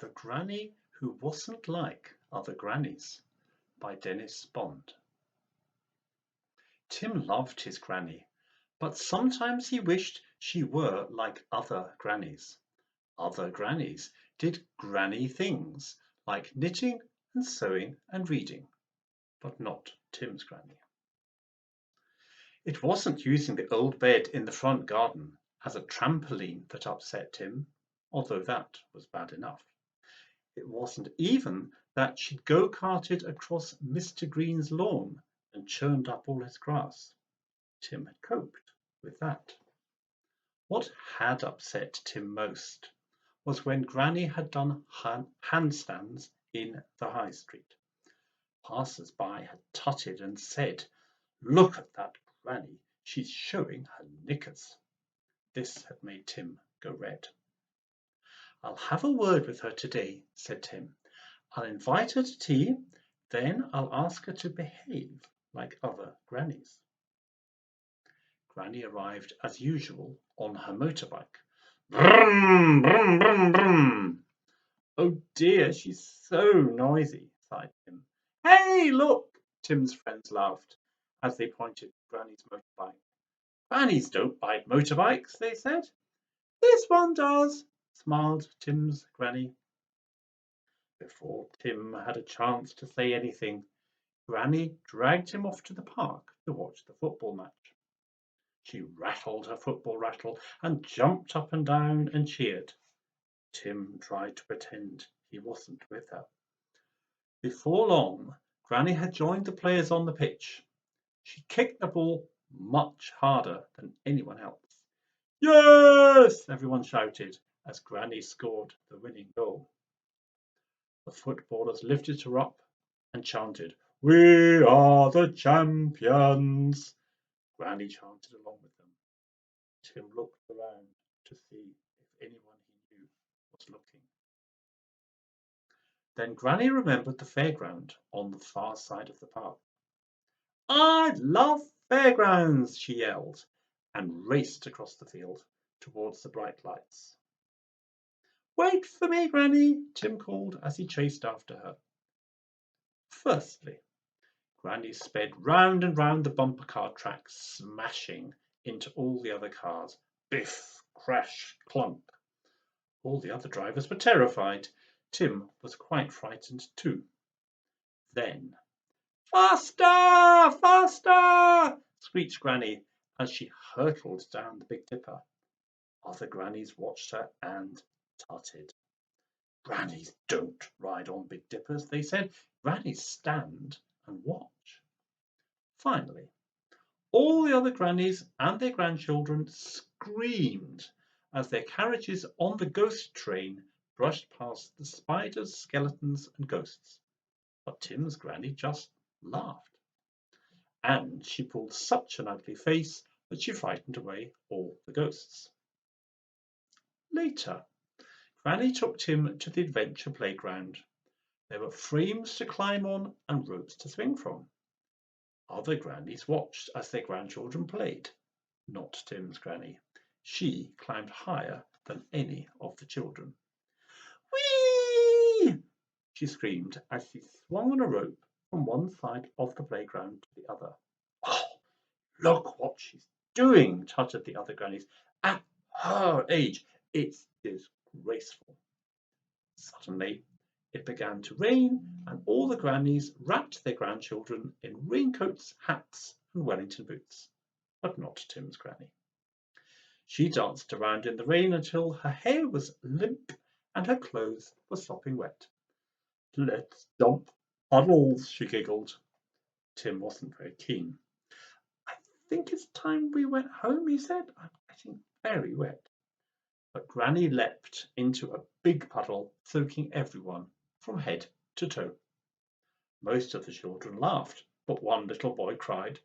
The Granny Who Wasn't Like Other Grannies by Denis. Tim loved his granny, but sometimes he wished she were like other grannies. Other grannies did granny things, like knitting and sewing and reading, but not Tim's granny. It wasn't using the old bed in the front garden as a trampoline that upset Tim, although that was bad enough. It wasn't even that she'd go-karted across Mr. Green's lawn and churned up all his grass. Tim had coped with that. What had upset Tim most was when Granny had done handstands in the high street. Passers-by had tutted and said, "Look at that Granny, she's showing her knickers." This had made Tim go red. "I'll have a word with her today," said Tim. "I'll invite her to tea, then I'll ask her to behave like other grannies." Granny arrived as usual on her motorbike. Brum, brum, brum, brum. "Oh dear, she's so noisy," sighed Tim. "Hey, look!" Tim's friends laughed as they pointed to Granny's motorbike. "Grannies don't ride motorbikes," they said. "This one does," smiled Tim's granny. Before Tim had a chance to say anything, Granny dragged him off to the park to watch the football match. She rattled her football rattle and jumped up and down and cheered. Tim tried to pretend he wasn't with her. Before long, Granny had joined the players on the pitch. She kicked the ball much harder than anyone else. "Yes!" everyone shouted as Granny scored the winning goal. The footballers lifted her up and chanted, "We are the champions!" Granny chanted along with them. Tim looked around to see if anyone he knew was looking. Then Granny remembered the fairground on the far side of the park. "I love fairgrounds!" she yelled, and raced across the field towards the bright lights. "Wait for me, Granny!" Tim called as he chased after her. Firstly, Granny sped round and round the bumper car track, smashing into all the other cars. Biff, crash, clunk. All the other drivers were terrified. Tim was quite frightened too. Then, "Faster! Faster!" screeched Granny as she hurtled down the Big Dipper. Other grannies watched her and tutted. "Grannies don't ride on Big Dippers," they said. "Grannies stand and watch." Finally, all the other grannies and their grandchildren screamed as their carriages on the ghost train brushed past the spiders, skeletons, and ghosts. But Tim's granny just laughed. And she pulled such an ugly face that she frightened away all the ghosts. Later, Granny took Tim to the adventure playground. There were frames to climb on and ropes to swing from. Other grannies watched as their grandchildren played. Not Tim's granny. She climbed higher than any of the children. "Whee!" she screamed as she swung on a rope from one side of the playground to the other. "Oh, look what she's doing," tutted the other grannies. "At her age, it's disgraceful." Suddenly, it began to rain, and all the grannies wrapped their grandchildren in raincoats, hats, and Wellington boots, but not Tim's granny. She danced around in the rain until her hair was limp and her clothes were sopping wet. "Let's dump puddles," she giggled. Tim wasn't very keen. "I think it's time we went home," he said. "I'm getting very wet." But Granny leapt into a big puddle, soaking everyone from head to toe. Most of the children laughed, but one little boy cried.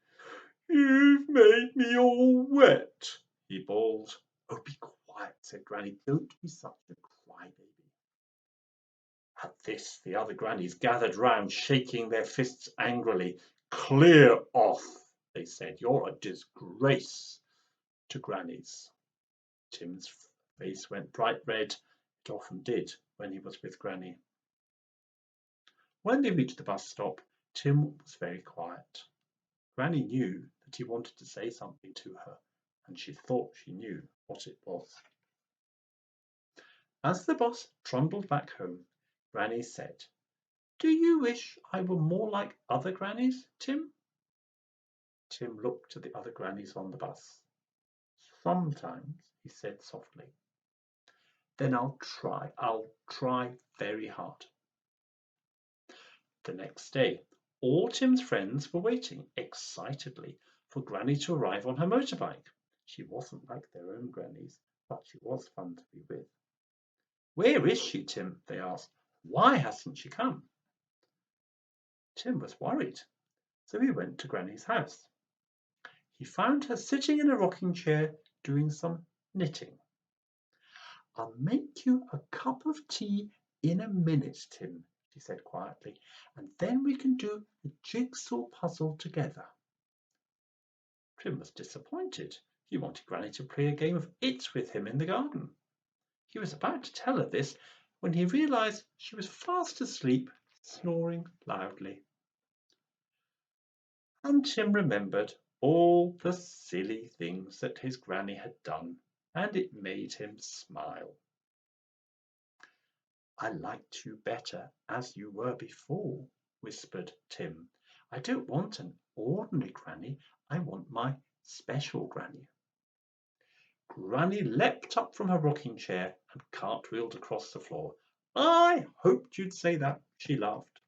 "You've made me all wet," he bawled. "Oh, be quiet," said Granny. "Don't be such a crybaby." At this, the other grannies gathered round, shaking their fists angrily. "Clear off," they said. "You're a disgrace to grannies." Tim's face went bright red. It often did when he was with Granny. When they reached the bus stop, Tim was very quiet. Granny knew that he wanted to say something to her, and she thought she knew what it was. As the bus trundled back home, Granny said, "Do you wish I were more like other grannies, Tim?" Tim looked at the other grannies on the bus. "Sometimes," he said softly. "Then I'll try very hard." The next day, all Tim's friends were waiting excitedly for Granny to arrive on her motorbike. She wasn't like their own grannies, but she was fun to be with. "Where is she, Tim?" they asked. "Why hasn't she come?" Tim was worried, so he went to Granny's house. He found her sitting in a rocking chair doing some knitting. "I'll make you a cup of tea in a minute, Tim," she said quietly, "and then we can do the jigsaw puzzle together." Tim was disappointed. He wanted Granny to play a game of it with him in the garden. He was about to tell her this when he realized she was fast asleep, snoring loudly. And Tim remembered all the silly things that his Granny had done, and it made him smile. "I liked you better as you were before," whispered Tim. "I don't want an ordinary Granny. I want my special Granny." Granny leapt up from her rocking chair and cartwheeled across the floor. "I hoped you'd say that," she laughed.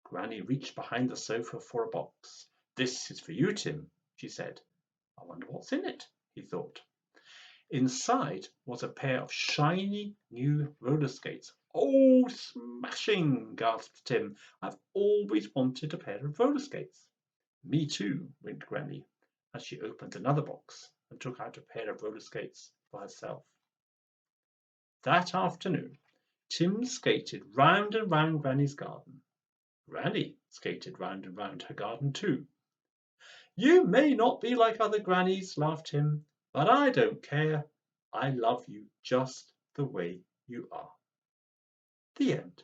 Granny reached behind the sofa for a box. "This is for you, Tim," she said. "I wonder what's in it," he thought. Inside was a pair of shiny new roller skates. "Oh, smashing!" gasped Tim. "I've always wanted a pair of roller skates." "Me too," winked Granny, as she opened another box and took out a pair of roller skates for herself. That afternoon, Tim skated round and round Granny's garden. Granny skated round and round her garden too. "You may not be like other grannies," laughed Tim, "but I don't care. I love you just the way you are." The end.